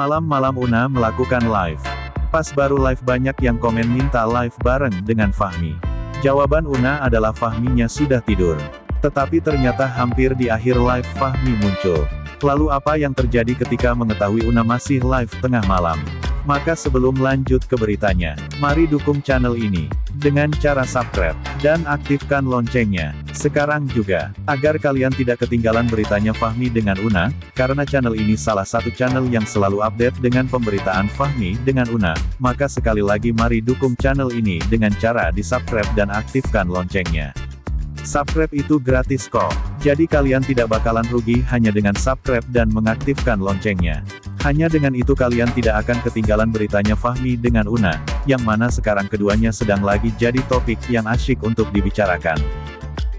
Malam-malam Una melakukan live. Pas baru live banyak yang komen minta live bareng dengan Fahmi. Jawaban Una adalah Fahminya sudah tidur. Tetapi ternyata hampir di akhir live Fahmi muncul. Lalu apa yang terjadi ketika mengetahui Una masih live tengah malam? Maka sebelum lanjut ke beritanya, mari dukung channel ini dengan cara subscribe dan aktifkan loncengnya sekarang juga, agar kalian tidak ketinggalan beritanya Fahmi dengan Una, karena channel ini salah satu channel yang selalu update dengan pemberitaan Fahmi dengan Una. Maka sekali lagi mari dukung channel ini dengan cara di subscribe dan aktifkan loncengnya. Subscribe itu gratis kok, jadi kalian tidak bakalan rugi hanya dengan subscribe dan mengaktifkan loncengnya. Hanya dengan itu kalian tidak akan ketinggalan beritanya Fahmi dengan Una, yang mana sekarang keduanya sedang lagi jadi topik yang asyik untuk dibicarakan.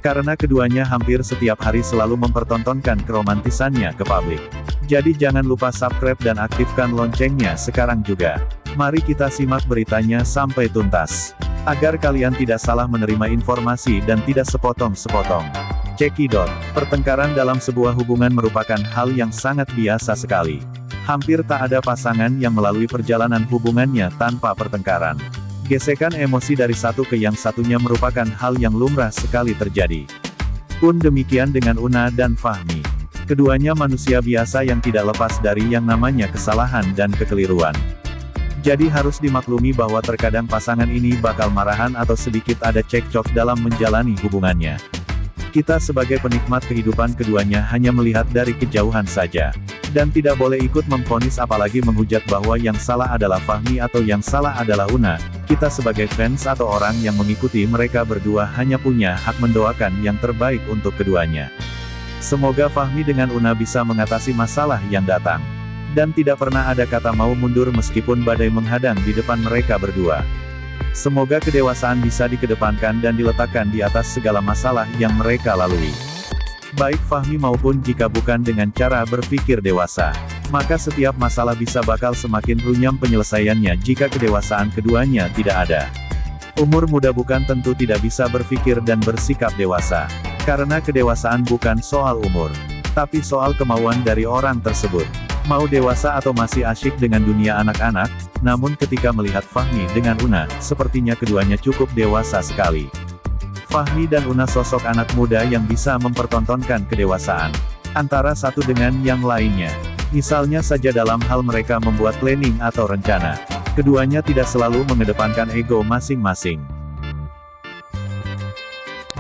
Karena keduanya hampir setiap hari selalu mempertontonkan keromantisannya ke publik. Jadi jangan lupa subscribe dan aktifkan loncengnya sekarang juga. Mari kita simak beritanya sampai tuntas, agar kalian tidak salah menerima informasi dan tidak sepotong-sepotong. Cekidot, pertengkaran dalam sebuah hubungan merupakan hal yang sangat biasa sekali. Hampir tak ada pasangan yang melalui perjalanan hubungannya tanpa pertengkaran. Gesekan emosi dari satu ke yang satunya merupakan hal yang lumrah sekali terjadi. Pun demikian dengan Una dan Fahmi. Keduanya manusia biasa yang tidak lepas dari yang namanya kesalahan dan kekeliruan. Jadi harus dimaklumi bahwa terkadang pasangan ini bakal marahan atau sedikit ada cekcok dalam menjalani hubungannya. Kita sebagai penikmat kehidupan keduanya hanya melihat dari kejauhan saja. Dan tidak boleh ikut memvonis apalagi menghujat bahwa yang salah adalah Fahmi atau yang salah adalah Una. Kita sebagai fans atau orang yang mengikuti mereka berdua hanya punya hak mendoakan yang terbaik untuk keduanya. Semoga Fahmi dengan Una bisa mengatasi masalah yang datang. Dan tidak pernah ada kata mau mundur meskipun badai menghadang di depan mereka berdua. Semoga kedewasaan bisa dikedepankan dan diletakkan di atas segala masalah yang mereka lalui. Baik Fahmi maupun jika bukan dengan cara berpikir dewasa, maka setiap masalah bisa bakal semakin runyam penyelesaiannya jika kedewasaan keduanya tidak ada. Umur muda bukan tentu tidak bisa berpikir dan bersikap dewasa. Karena kedewasaan bukan soal umur, tapi soal kemauan dari orang tersebut. Mau dewasa atau masih asyik dengan dunia anak-anak, namun ketika melihat Fahmi dengan Una, sepertinya keduanya cukup dewasa sekali. Fahmi dan Una sosok anak muda yang bisa mempertontonkan kedewasaan antara satu dengan yang lainnya. Misalnya saja dalam hal mereka membuat planning atau rencana. Keduanya tidak selalu mengedepankan ego masing-masing.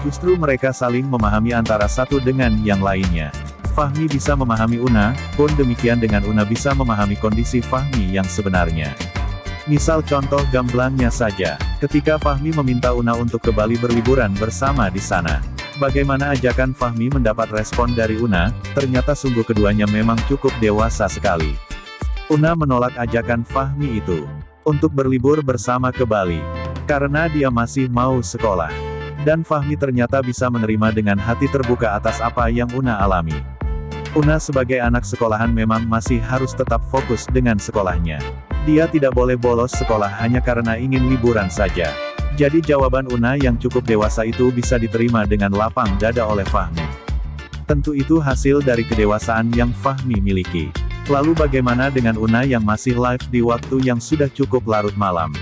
Justru mereka saling memahami antara satu dengan yang lainnya. Fahmi bisa memahami Una, pun demikian dengan Una bisa memahami kondisi Fahmi yang sebenarnya. Misal contoh gamblangnya saja, ketika Fahmi meminta Una untuk ke Bali berliburan bersama di sana. Bagaimana ajakan Fahmi mendapat respon dari Una, ternyata sungguh keduanya memang cukup dewasa sekali. Una menolak ajakan Fahmi itu, untuk berlibur bersama ke Bali, karena dia masih mau sekolah. Dan Fahmi ternyata bisa menerima dengan hati terbuka atas apa yang Una alami. Una sebagai anak sekolahan memang masih harus tetap fokus dengan sekolahnya. Dia tidak boleh bolos sekolah hanya karena ingin liburan saja. Jadi jawaban Una yang cukup dewasa itu bisa diterima dengan lapang dada oleh Fahmi. Tentu itu hasil dari kedewasaan yang Fahmi miliki. Lalu bagaimana dengan Una yang masih live di waktu yang sudah cukup larut malam?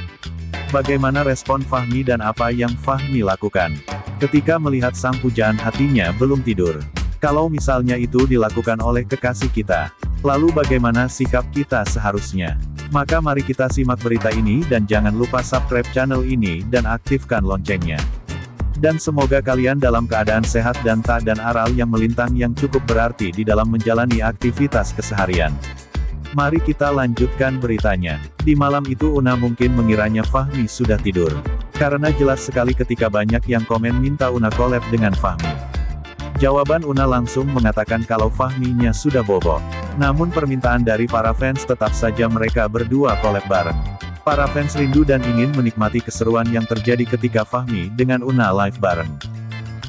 Bagaimana respon Fahmi dan apa yang Fahmi lakukan ketika melihat sang pujaan hatinya belum tidur? Kalau misalnya itu dilakukan oleh kekasih kita, lalu bagaimana sikap kita seharusnya? Maka mari kita simak berita ini dan jangan lupa subscribe channel ini dan aktifkan loncengnya. Dan semoga kalian dalam keadaan sehat dan tak dan aral yang melintang yang cukup berarti di dalam menjalani aktivitas keseharian. Mari kita lanjutkan beritanya. Di malam itu Una mungkin mengiranya Fahmi sudah tidur. Karena jelas sekali ketika banyak yang komen minta Una collab dengan Fahmi. Jawaban Una langsung mengatakan kalau Fahminya sudah bobo. Namun permintaan dari para fans tetap saja mereka berdua collab bareng. Para fans rindu dan ingin menikmati keseruan yang terjadi ketika Fahmi dengan Una live bareng.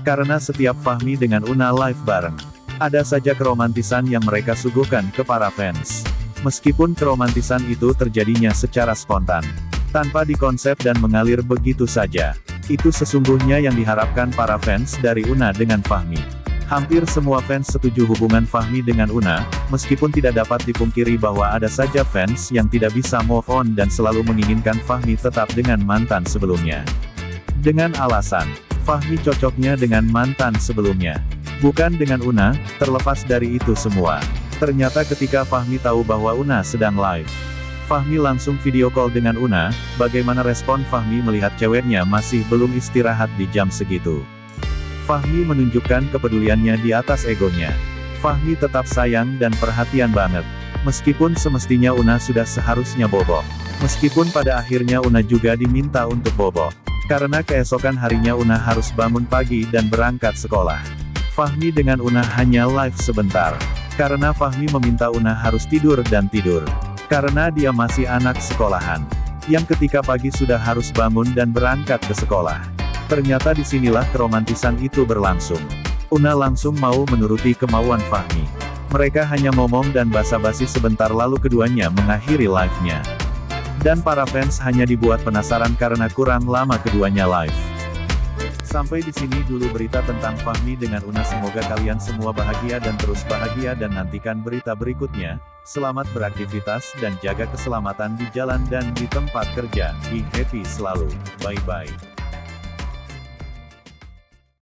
Karena setiap Fahmi dengan Una live bareng, ada saja keromantisan yang mereka suguhkan ke para fans. Meskipun keromantisan itu terjadinya secara spontan, tanpa dikonsep dan mengalir begitu saja. Itu sesungguhnya yang diharapkan para fans dari Una dengan Fahmi. Hampir semua fans setuju hubungan Fahmi dengan Una, meskipun tidak dapat dipungkiri bahwa ada saja fans yang tidak bisa move on dan selalu menginginkan Fahmi tetap dengan mantan sebelumnya. Dengan alasan, Fahmi cocoknya dengan mantan sebelumnya, bukan dengan Una. Terlepas dari itu semua, ternyata ketika Fahmi tahu bahwa Una sedang live, Fahmi langsung video call dengan Una. Bagaimana respon Fahmi melihat ceweknya masih belum istirahat di jam segitu? Fahmi menunjukkan kepeduliannya di atas egonya. Fahmi tetap sayang dan perhatian banget. Meskipun semestinya Una sudah seharusnya bobo. Meskipun pada akhirnya Una juga diminta untuk bobo. Karena keesokan harinya Una harus bangun pagi dan berangkat sekolah. Fahmi dengan Una hanya live sebentar. Karena Fahmi meminta Una harus tidur dan tidur. Karena dia masih anak sekolahan. Yang ketika pagi sudah harus bangun dan berangkat ke sekolah. Ternyata disinilah keromantisan itu berlangsung. Una langsung mau menuruti kemauan Fahmi. Mereka hanya ngomong dan basa-basi sebentar lalu keduanya mengakhiri live-nya. Dan para fans hanya dibuat penasaran karena kurang lama keduanya live. Sampai di sini dulu berita tentang Fahmi dengan Una. Semoga kalian semua bahagia dan terus bahagia dan nantikan berita berikutnya. Selamat beraktivitas dan jaga keselamatan di jalan dan di tempat kerja. Be happy selalu. Bye-bye.